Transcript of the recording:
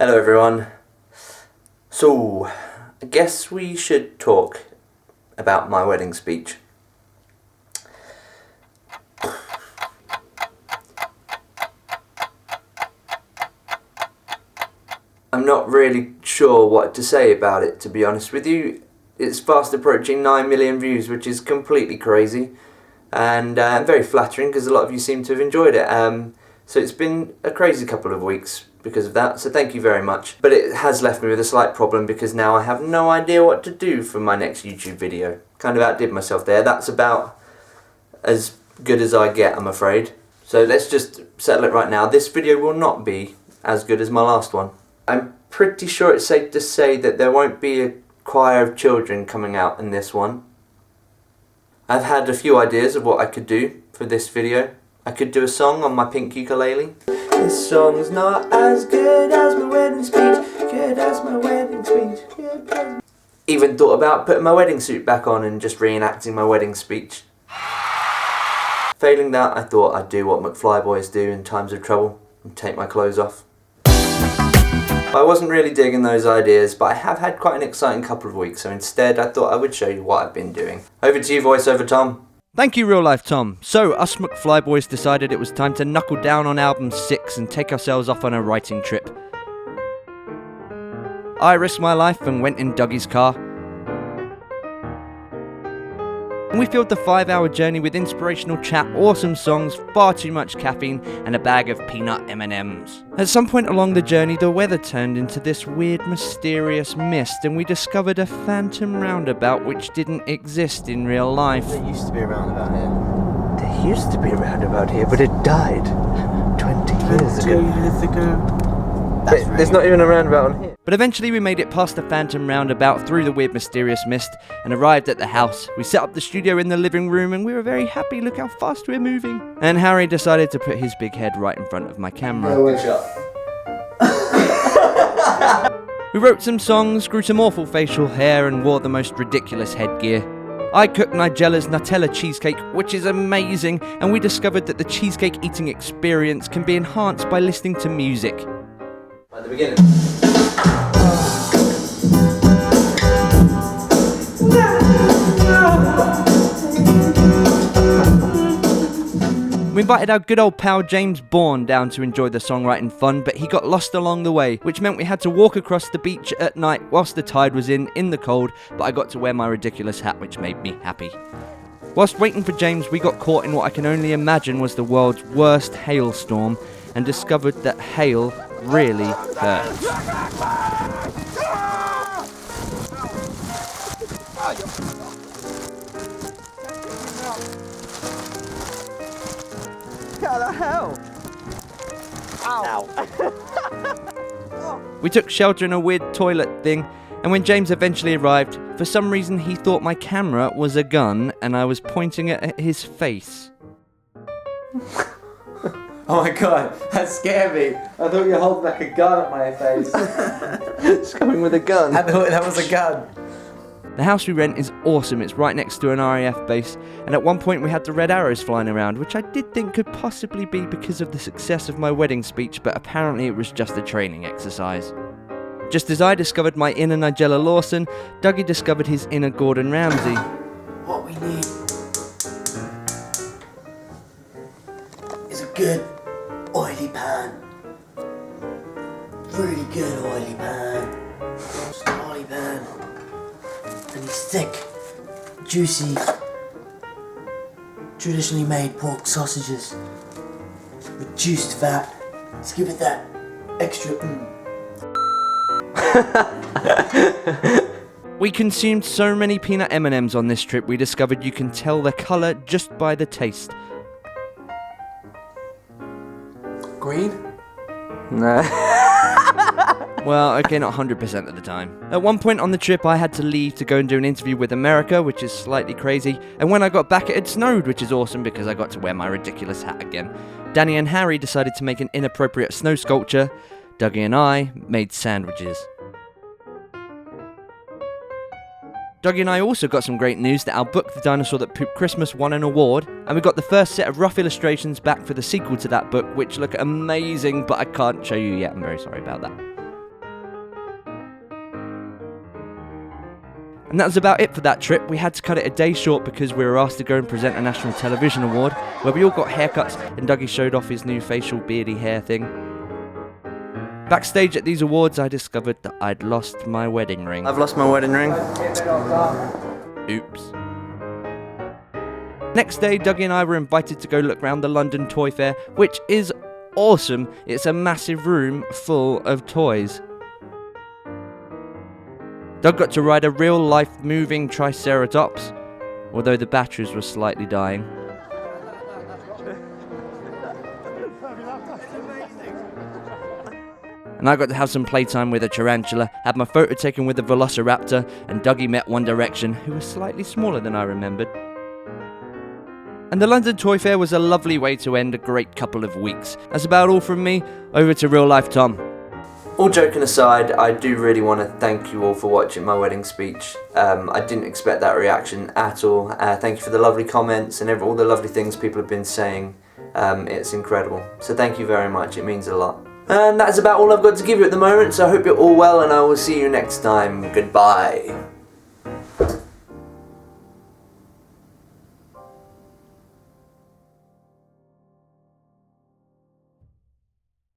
Hello everyone. So, I guess we should talk about my wedding speech. I'm not really sure what to say about it, to be honest with you. It's fast approaching 9 million views, which is completely crazy, and very flattering because a lot of you seem to have enjoyed it. So it's been a crazy couple of weeks because of that, so thank you very much. But it has left me with a slight problem because now I have no idea what to do for my next YouTube video. Kind of outdid myself there. That's about as good as I get, I'm afraid. So let's just settle it right now. This video will not be as good as my last one. I'm pretty sure it's safe to say that there won't be a choir of children coming out in this one. I've had a few ideas of what I could do for this video. I could do a song on my pink ukulele. This song's not as good as my wedding speech, good as my wedding speech, good as... Even thought about putting my wedding suit back on and just reenacting my wedding speech. Failing that, I thought I'd do what McFly boys do in times of trouble and take my clothes off. I wasn't really digging those ideas, but I have had quite an exciting couple of weeks, so instead I thought I would show you what I've been doing. Over to you, voiceover Tom. Thank you, Real Life Tom. So, us McFly boys decided it was time to knuckle down on album 6 and take ourselves off on a writing trip. I risked my life and went in Dougie's car. And we filled the 5-hour journey with inspirational chat, awesome songs, far too much caffeine, and a bag of peanut M&Ms. At some point along the journey, the weather turned into this weird, mysterious mist, and we discovered a phantom roundabout which didn't exist in real life. There used to be a roundabout here. There used to be a roundabout here, but it died 20 years ago. But there's not even a roundabout on here. But eventually we made it past the phantom roundabout, through the weird mysterious mist, and arrived at the house. We set up the studio in the living room and we were very happy. Look how fast we're moving. And Harry decided to put his big head right in front of my camera. We wrote some songs, grew some awful facial hair, and wore the most ridiculous headgear. I cooked Nigella's Nutella cheesecake, which is amazing, and we discovered that the cheesecake eating experience can be enhanced by listening to music. At the beginning. We invited our good old pal James Bourne down to enjoy the songwriting fun, but he got lost along the way, which meant we had to walk across the beach at night whilst the tide was in the cold, but I got to wear my ridiculous hat, which made me happy. Whilst waiting for James, we got caught in what I can only imagine was the world's worst hailstorm, and discovered that hail really hurts. How the hell? Ow. We took shelter in a weird toilet thing, and when James eventually arrived, for some reason he thought my camera was a gun and I was pointing it at his face. Oh my god, that scared me. I thought you were holding like a gun at my face. It's coming with a gun. I thought that was a gun. The house we rent is awesome. It's right next to an RAF base, and at one point we had the red arrows flying around, which I did think could possibly be because of the success of my wedding speech, but apparently it was just a training exercise. Just as I discovered my inner Nigella Lawson, Dougie discovered his inner Gordon Ramsay. What we need is a good oily pan. Really good oily pan. Oily pan. And these thick, juicy, traditionally made pork sausages with juiced fat. Let's give it that extra We consumed so many peanut M&Ms on this trip, we discovered you can tell the colour just by the taste. green. No. Well, okay, not 100% of the time. At one point on the trip, I had to leave to go and do an interview with America, which is slightly crazy. And when I got back, it had snowed, which is awesome because I got to wear my ridiculous hat again. Danny and Harry decided to make an inappropriate snow sculpture. Dougie and I made sandwiches. Dougie and I also got some great news that our book, The Dinosaur That Pooped Christmas, won an award, and we got the first set of rough illustrations back for the sequel to that book, which look amazing, but I can't show you yet. I'm very sorry about that. And that was about it for that trip. We had to cut it a day short because we were asked to go and present a National Television Award, where we all got haircuts and Dougie showed off his new facial beardy hair thing. Backstage at these awards, I discovered that I'd lost my wedding ring. I've lost my wedding ring. Oops. Next day, Dougie and I were invited to go look around the London Toy Fair, which is awesome. It's a massive room full of toys. Doug got to ride a real-life moving Triceratops, although the batteries were slightly dying. And I got to have some playtime with a tarantula, had my photo taken with a velociraptor, and Dougie met One Direction, who was slightly smaller than I remembered. And the London Toy Fair was a lovely way to end a great couple of weeks. That's about all from me. Over to Real Life Tom. All joking aside, I do really want to thank you all for watching my wedding speech. I didn't expect that reaction at all. Thank you for the lovely comments and all the lovely things people have been saying. It's incredible. So thank you very much, it means a lot. And that's about all I've got to give you at the moment, so I hope you're all well and I will see you next time. Goodbye.